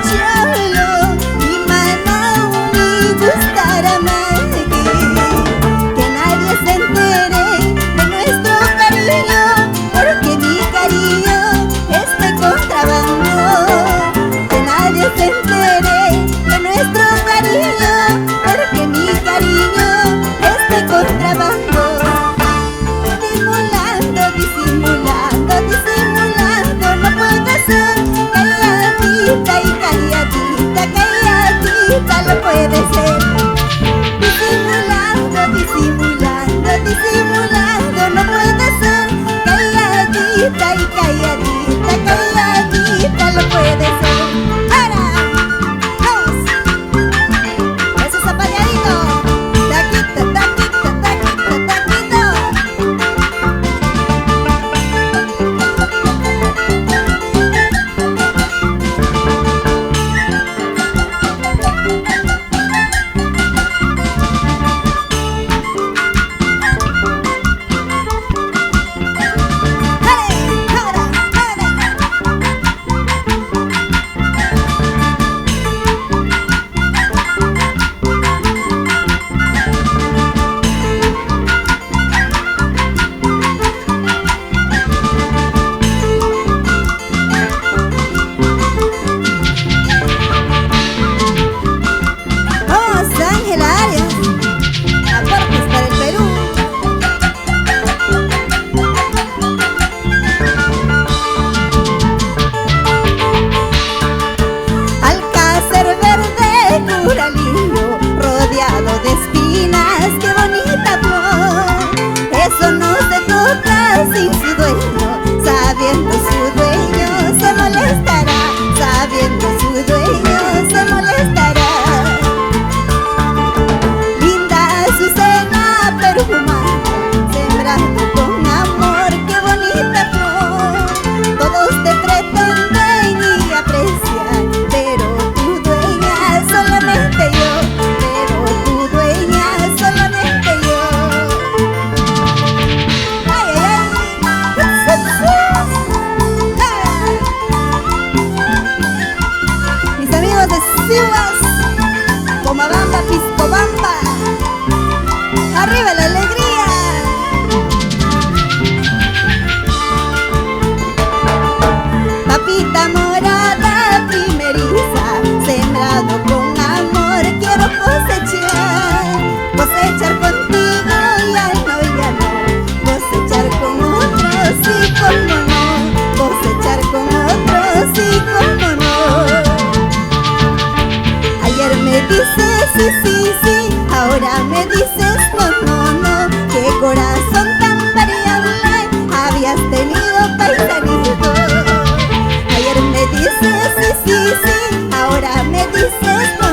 cholo y mano mi gustará más que nadie se entere de nuestro cariño, porque mi cariño es de contrabando. Que nadie se entere de nuestro cariño, porque mi cariño es de contrabando. Disimulando, disimulando, disimulando, no puede ser. Calladita y calladita, calladita no puede ser. Disimulando, disimulando, disimulando, no puede ser. Calladita y calladita, calladita no puede ser. ¡Para! ¡Dos! ¡Eso es apañadito! ¡Taquito, taquito, taquito, taquito! Vamos, Ángela Arias, aportes para el Perú. Alcázar verde, Curalillo, rodeado de espinas, qué bonita flor. Eso no se toca sin su dueño, sabiendo su dueño se molestará, sabiendo su dueño se molestará. Linda azucena perfumada, sembrando con amor, qué bonita flor. Todos te pretenden y aprecian, pero tu dueña solamente yo, pero tu dueña solamente yo. ¡Ay, ay, ay! Mis amigos de Sihuas, Pomabamba, Piscobamba, ¡arriba la alegría! Papita morada primeriza, sembrado con amor, quiero cosechar. Cosechar contigo ya no, cosechar con otros sí, cómo no, cosechar con otros sí, cómo no. Ayer me dices sí, sí, sí, ahora me dices no, no, no. Qué corazón tan variable habías tenido, paisanito. Ayer me dices sí, sí, sí, ahora me dices no,